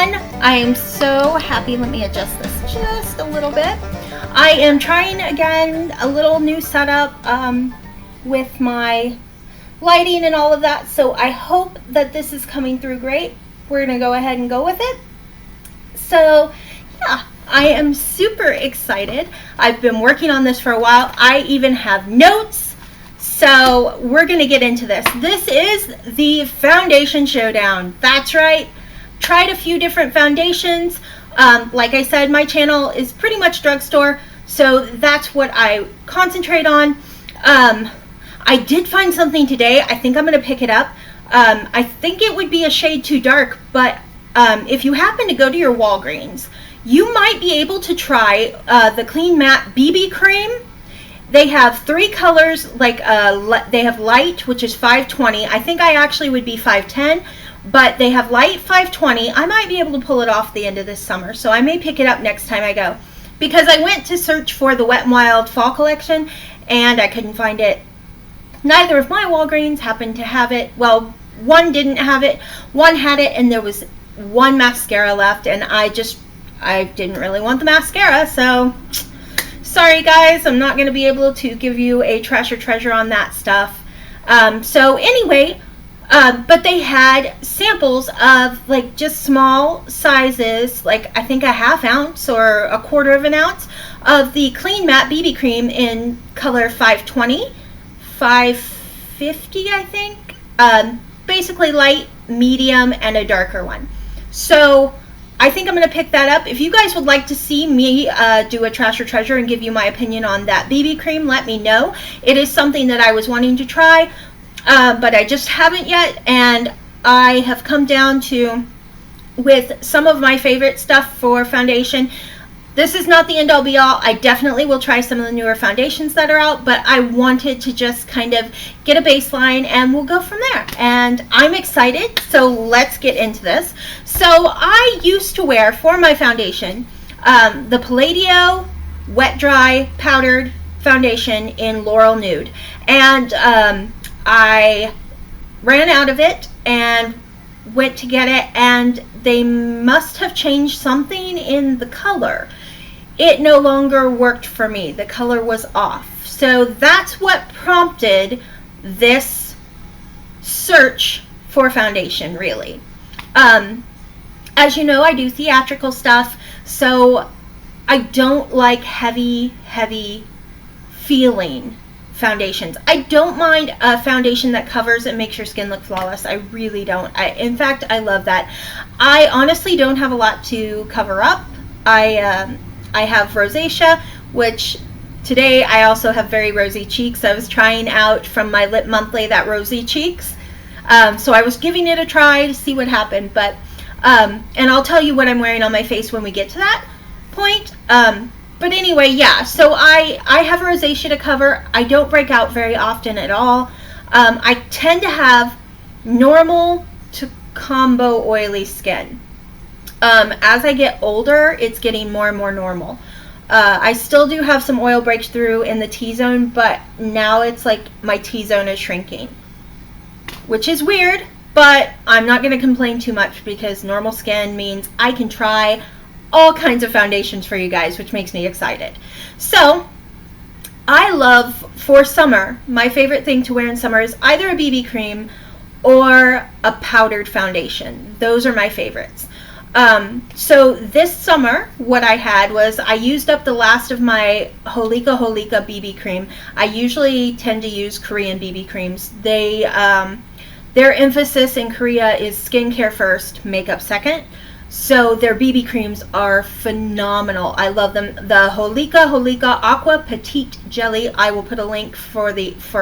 everyone. I am so happy. Let me adjust this just a little bit. I am trying again a little new setup with my lighting and all of that, so I hope that this is coming through great. We're gonna go ahead and go with it. So yeah, I am super excited. I've been working on this for a while. I even have notes, so we're gonna get into this. This is the foundation showdown. That's right. Tried a few different foundations. Like I said, my channel is pretty much drugstore, so that's what I concentrate on. I did find something today. I think I'm going to pick it up. I think it would be a shade too dark, but if you happen to go to your Walgreens, you might be able to try the Clean Matte BB Cream. They have 3 colors, like they have light, which is 520. I think I actually would be 510. But they have light 520. I might be able to pull it off the end of this summer, so I may pick it up next time I go. Because I went to search for the Wet n Wild Fall Collection, and I couldn't find it. Neither of my Walgreens happened to have it. Well, one didn't have it, one had it, and there was one mascara left, and I didn't really want the mascara, so sorry guys, I'm not going to be able to give you a trash or treasure on that stuff. So anyway, but they had samples of like just small sizes, like I think a ½ ounce or a ¼ of an ounce of the Clean Matte BB Cream in color 520, 550, I think. Basically light, medium, and a darker one. So I think I'm going to pick that up. If you guys would like to see me do a trash or treasure and give you my opinion on that BB cream, let me know. It is something that I was wanting to try. But I just haven't yet, and I have come down to, with some of my favorite stuff for foundation, this is not the end all be all. I definitely will try some of the newer foundations that are out, but I wanted to just kind of get a baseline and we'll go from there. And I'm excited, so let's get into this. So I used to wear, for my foundation, the Palladio Wet Dry Powdered Foundation in Laurel Nude. And I ran out of it and went to get it, and they must have changed something in the color. It no longer worked for me. The color was off. So that's what prompted this search for foundation, really. As you know, I do theatrical stuff, so I don't like heavy feeling foundations. I don't mind a foundation that covers and makes your skin look flawless. I really don't. In fact, I love that. I honestly don't have a lot to cover up. I have rosacea, which today I also have very rosy cheeks. I was trying out from my Lip Monthly that rosy cheeks. So I was giving it a try to see what happened. But and I'll tell you what I'm wearing on my face when we get to that point. But anyway, yeah, so I have rosacea to cover. I don't break out very often at all. I tend to have normal to combo oily skin. As I get older, it's getting more and more normal. I still do have some oil breakthrough in the T-zone, but now it's like my T-zone is shrinking, which is weird, but I'm not going to complain too much because normal skin means I can try all kinds of foundations for you guys, which makes me excited. So I love, for summer, my favorite thing to wear in summer is either a BB cream or a powdered foundation. Those are my favorites. So this summer, what I had was I used up the last of my Holika BB cream. I usually tend to use Korean BB creams. They their emphasis in Korea is skincare first, makeup second. So their BB creams are phenomenal. I love them. The Holika Aqua Petite Jelly. I will put a link for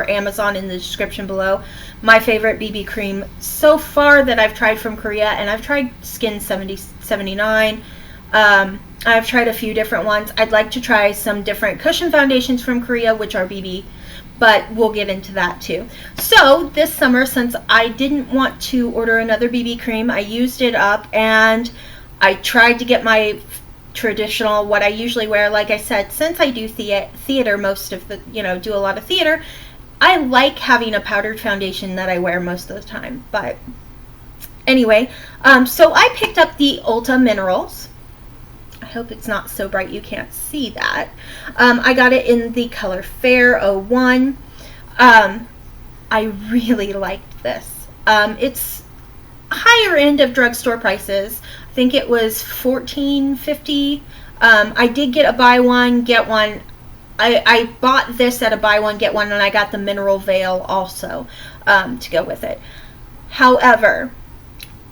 Amazon in the description below. My favorite BB cream so far that I've tried from Korea, and I've tried Skin 79. I've tried a few different ones. I'd like to try some different cushion foundations from Korea, which are BB, but we'll get into that too. So this summer, since I didn't want to order another BB cream, I used it up and I tried to get my traditional, what I usually wear. Like I said, since I do theater most of the, do a lot of theater, I like having a powdered foundation that I wear most of the time. But Anyway, so I picked up the Ulta Minerals. I hope it's not so bright you can't see that. I got it in the color Fair 01. I really liked this. It's higher end of drugstore prices. I think it was $14.50. I did get a buy one, get one. I bought this at a buy one, get one, and I got the mineral veil also to go with it. However,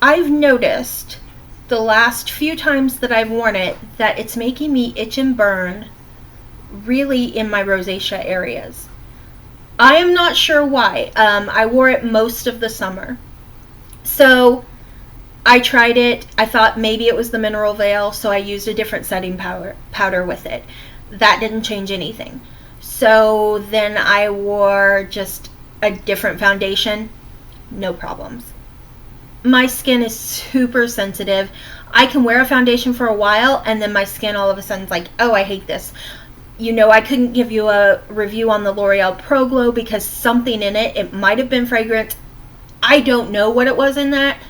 I've noticed the last few times that I've worn it that it's making me itch and burn really in my rosacea areas. I am not sure why. I wore it most of the summer. So I tried it. I thought maybe it was the mineral veil, so I used a different setting powder with it. That didn't change anything. So then I wore just a different foundation. No problems. My skin is super sensitive. I can wear a foundation for a while and then my skin all of a sudden is like, oh, I hate this. You know, I couldn't give you a review on the L'Oreal Pro Glow because something in it, it might have been fragrance, I don't know what it was in that,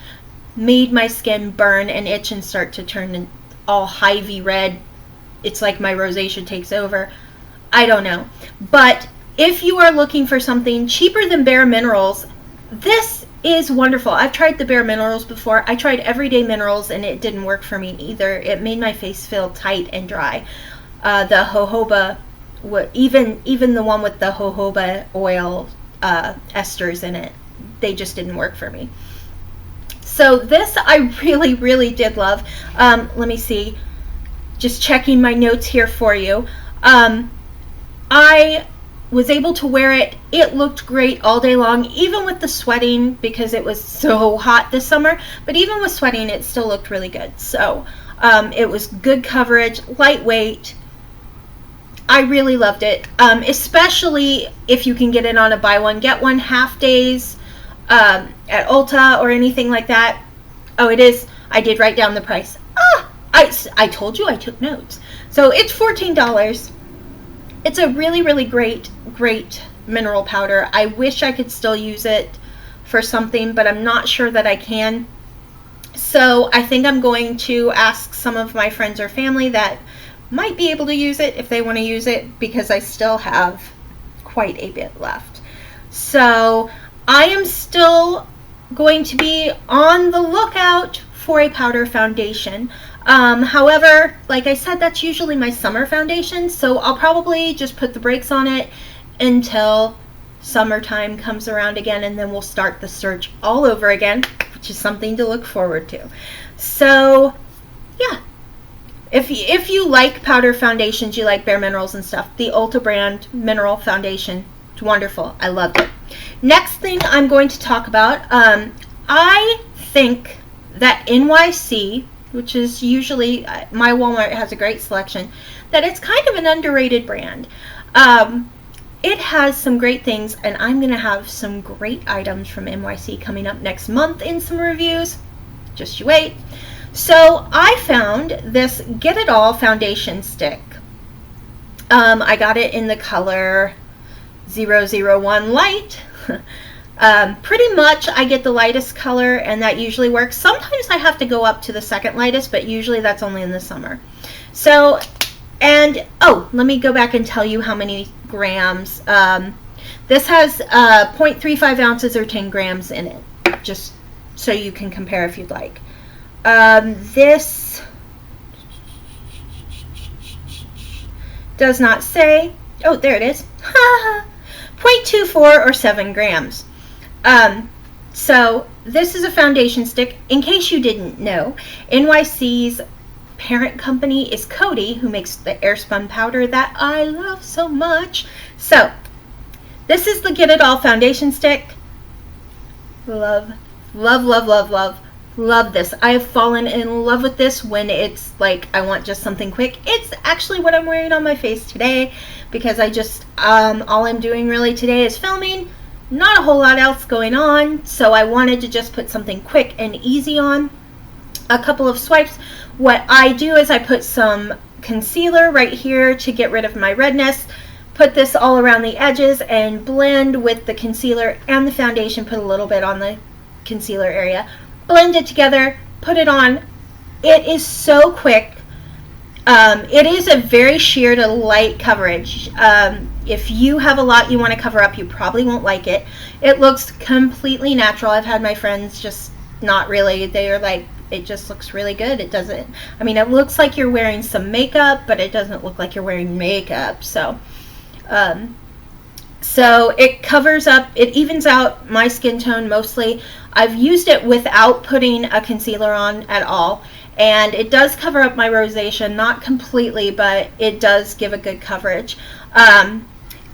made my skin burn and itch and start to turn all hivey red. It's like my rosacea takes over. I don't know. But if you are looking for something cheaper than Bare Minerals, this is wonderful. I've tried the Bare Minerals before. I tried Everyday Minerals and it didn't work for me either. It made my face feel tight and dry. The jojoba, even the one with the jojoba oil esters in it, they just didn't work for me. So this I really, really did love. Let me see. Just checking my notes here for you. I was able to wear it. It looked great all day long, even with the sweating because it was so hot this summer. But even with sweating, it still looked really good. So it was good coverage, lightweight. I really loved it, especially if you can get it on a buy one, get one half days at Ulta or anything like that. Oh, it is. I did write down the price. I told you I took notes. So it's $14. It's a really, really great mineral powder. I wish I could still use it for something, but I'm not sure that I can. So I think I'm going to ask some of my friends or family that might be able to use it if they want to use it, because I still have quite a bit left. So I am still going to be on the lookout for a powder foundation. However, like I said, that's usually my summer foundation, so I'll probably just put the brakes on it until summertime comes around again, and then we'll start the search all over again, which is something to look forward to. So yeah, if you like powder foundations, you like Bare Minerals and stuff, the Ulta brand mineral foundation, it's wonderful. I loved it. Next thing I'm going to talk about, I think that NYC, which is usually, my Walmart has a great selection, that it's kind of an underrated brand. It has some great things, and I'm going to have some great items from NYC coming up next month in some reviews. Just you wait. So I found this Get It All foundation stick. I got it in the color 001 Light. Pretty much I get the lightest color, and that usually works. Sometimes I have to go up to the second lightest, but usually that's only in the summer. So, and oh, let me go back and tell you how many grams. This has 0.35 ounces or 10 grams in it, just so you can compare if you'd like. This does not say. Oh, there it is. 0.24 or 7 grams. So this is a foundation stick. In case you didn't know, NYC's parent company is Coty, who makes the airspun powder that I love so much. So this is the Get It All foundation stick. Love, love, love, love, love, love this. I have fallen in love with this when it's like I want just something quick. It's actually what I'm wearing on my face today, because I just all I'm doing really today is filming. Not a whole lot else going on, so I wanted to just put something quick and easy on. A couple of swipes. What I do is I put some concealer right here to get rid of my redness. Put this all around the edges and blend with the concealer and the foundation. Put a little bit on the concealer area. blend it together, put it on. It is so quick. It is a very sheer to light coverage. If you have a lot you want to cover up, you probably won't like it. It looks completely natural. I've had my friends just not really. They are like, it just looks really good. It doesn't, I mean, it looks like you're wearing some makeup, but it doesn't look like you're wearing makeup. So it covers up, it evens out my skin tone mostly. I've used it without putting a concealer on at all. And it does cover up my rosacea, not completely, but it does give a good coverage.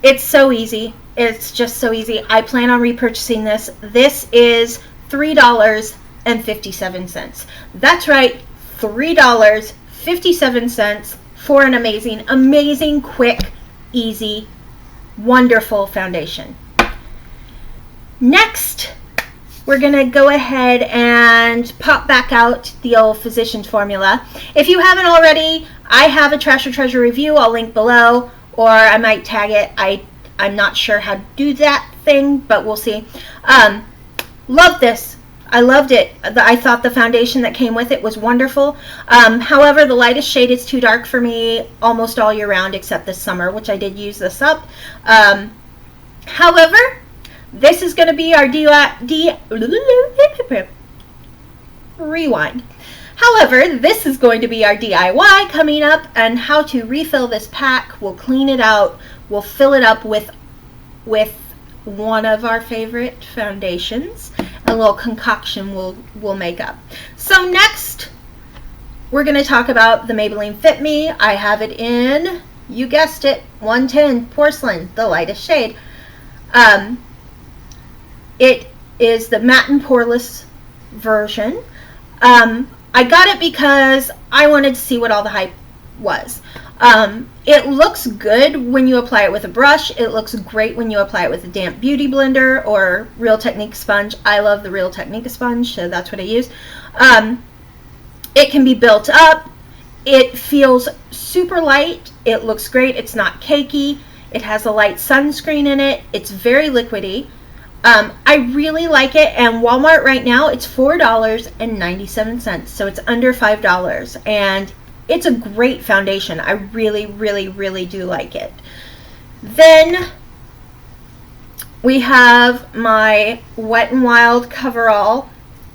It's so easy. It's just so easy. I plan on repurchasing this. This is $3.57. That's right, $3.57 for an amazing, amazing, quick, easy, wonderful foundation. Next, we're going to go ahead and pop back out the old Physicians Formula. If you haven't already, I have a Trash or Treasure review. I'll link below, or I might tag it. I'm not sure how to do that thing, but we'll see. Love this. I loved it. I thought the foundation that came with it was wonderful. However, the lightest shade is too dark for me almost all year round except this summer, which I did use this up. However, this is going to be our rewind. However, this is going to be our DIY coming up, and how to refill this pack. We'll clean it out. We'll fill it up with one of our favorite foundations. A little concoction we'll make up. So next, we're going to talk about the Maybelline Fit Me. I have it in, you guessed it, 110 Porcelain, the lightest shade. It is the matte and poreless version. I got it because I wanted to see what all the hype was. It looks good when you apply it with a brush. It looks great when you apply it with a damp beauty blender or Real Technique sponge. I love the Real Technique sponge, so that's what I use. It can be built up. It feels super light. It looks great. It's not cakey. It has a light sunscreen in it. It's very liquidy. I really like it, and Walmart right now, it's $4.97, so it's under $5, and it's a great foundation. I really, really, really do like it. Then we have my Wet n Wild Coverall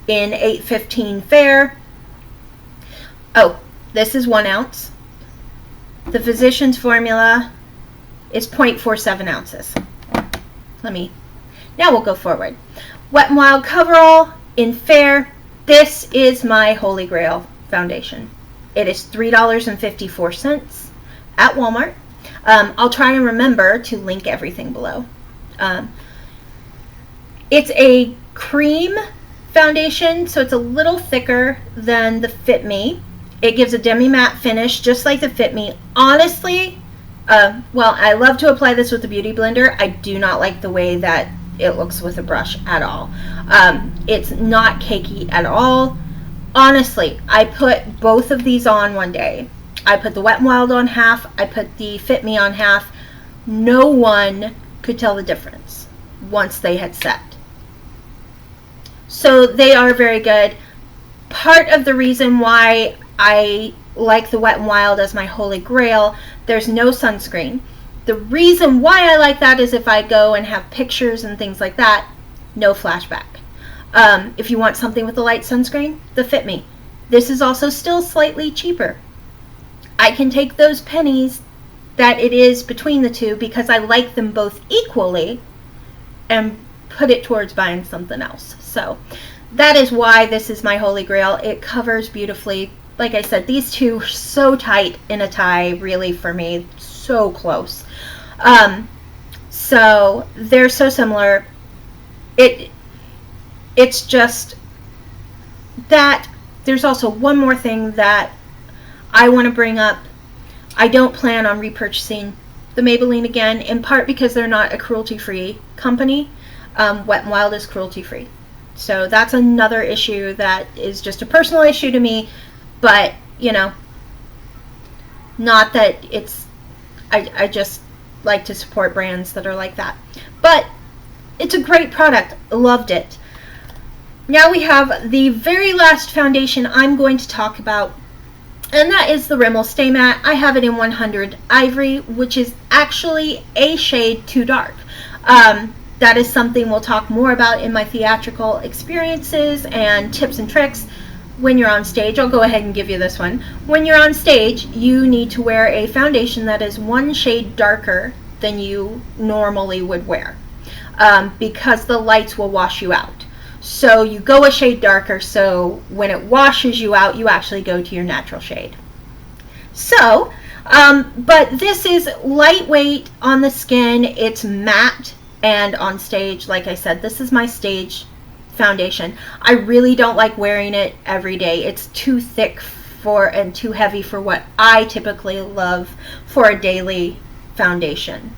in 815 Fair. Oh, this is 1 ounce. The Physicians Formula is 0.47 ounces. Now we'll go forward. Wet n Wild Coverall in Fair. This is my Holy Grail foundation. It is $3.54 at Walmart. I'll try and remember to link everything below. It's a cream foundation, so it's a little thicker than the Fit Me. It gives a demi-matte finish, just like the Fit Me. Honestly, well, I love to apply this with the Beauty Blender. I do not like the way that it looks with a brush at all. It's not cakey at all. Honestly, I put both of these on one day. I put the Wet n Wild on half. I put the Fit Me on half. No one could tell the difference once they had set. So they are very good. Part of the reason why I like the Wet n Wild as my Holy Grail, there's no sunscreen. The reason why I like that is if I go and have pictures and things like that, no flashback. If you want something with a light sunscreen, the Fit Me. This is also still slightly cheaper. I can take those pennies that it is between the two because I like them both equally and put it towards buying something else. So that is why this is my Holy Grail. It covers beautifully. Like I said, these two are so tight in a tie, really, for me. So close. So they're so similar. It's just that there's also one more thing that I want to bring up. I don't plan on repurchasing the Maybelline again, in part because they're not a cruelty-free company. Wet n Wild is cruelty-free. So that's another issue that is just a personal issue to me, but, you know, not that it's, I just like to support brands that are like that. But it's a great product. Loved it. Now we have the very last foundation I'm going to talk about, and that is the Rimmel Stay Matte. I have it in 100 Ivory, which is actually a shade too dark. That is something we'll talk more about in my theatrical experiences and tips and tricks. When you're on stage, I'll go ahead and give you this one. When you're on stage, you need to wear a foundation that is one shade darker than you normally would wear, because the lights will wash you out. So you go a shade darker, so when it washes you out, you actually go to your natural shade. So, but this is lightweight on the skin, it's matte, and on stage, like I said, this is my stage foundation. I really don't like wearing it every day. It's too thick and too heavy for what I typically love for a daily foundation.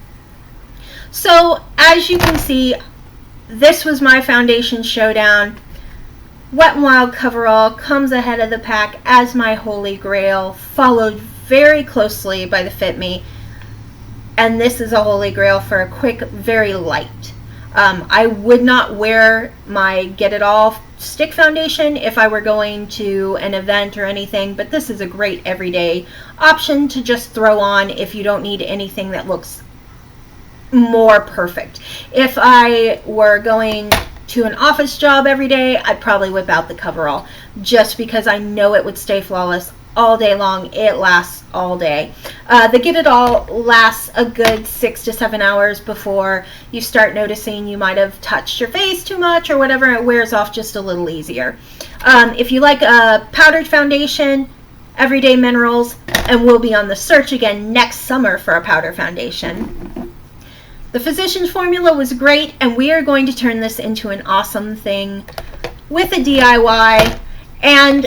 So as you can see, this was my foundation Showdown. Wet n Wild Coverall comes ahead of the pack as my holy grail, followed very closely by the Fit Me. And this is a holy grail for a quick, very light. I would not wear my Get It All stick foundation if I were going to an event or anything, but this is a great everyday option to just throw on if you don't need anything that looks more perfect. If I were going to an office job every day, I'd probably whip out the Coverall just because I know it would stay flawless all day long. It lasts all day. The Get It All lasts a good 6 to 7 hours before you start noticing you might have touched your face too much or whatever. It wears off just a little easier. If you like a powdered foundation, Everyday Minerals, and we'll be on the search again next summer for a powder foundation. The Physicians Formula was great, and we are going to turn this into an awesome thing with a DIY. And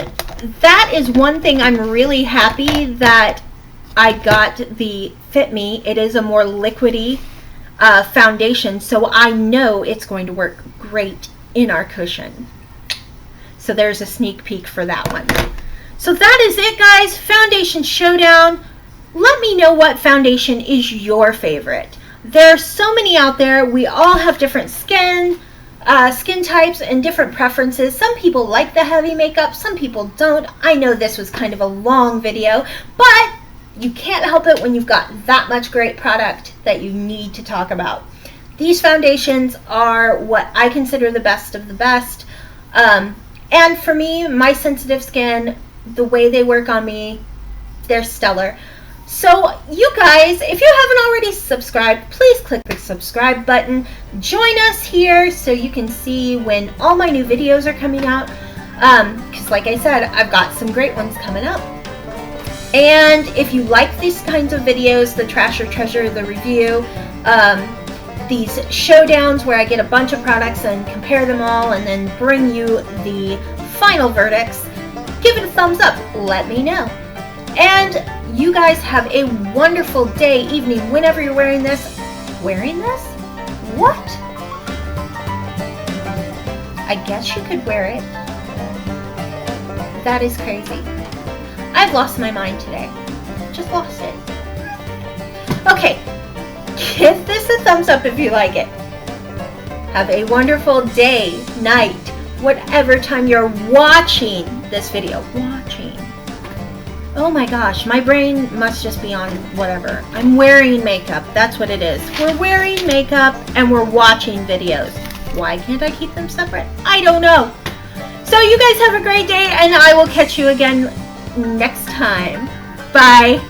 that is one thing I'm really happy that I got the Fit Me. It is a more liquidy foundation, so I know it's going to work great in our cushion. So there's a sneak peek for that one. So that is it, guys. Foundation Showdown. Let me know what foundation is your favorite. There's so many out there. We all have different skin types and different preferences. Some people like the heavy makeup, some people don't. I know this was kind of a long video, but you can't help it when you've got that much great product that you need to talk about. These foundations are what I consider the best of the best. And for me, my sensitive skin, the way they work on me, they're stellar. So you guys, if you haven't already subscribed, please click the subscribe button. Join us here so you can see when all my new videos are coming out. Because like I said, I've got some great ones coming up. And if you like these kinds of videos, the Trash or Treasure, the review, these showdowns where I get a bunch of products and compare them all and then bring you the final verdicts, give it a thumbs up. Let me know. And you guys have a wonderful day, evening, whenever you're wearing this. Wearing this? What? I guess you could wear it. That is crazy. I've lost my mind today. Just lost it. Okay, give this a thumbs up if you like it. Have a wonderful day, night, whatever time you're watching this video. Oh my gosh, my brain must just be on whatever. I'm wearing makeup, that's what it is. We're wearing makeup and we're watching videos. Why can't I keep them separate? I don't know. So you guys have a great day and I will catch you again next time. Bye.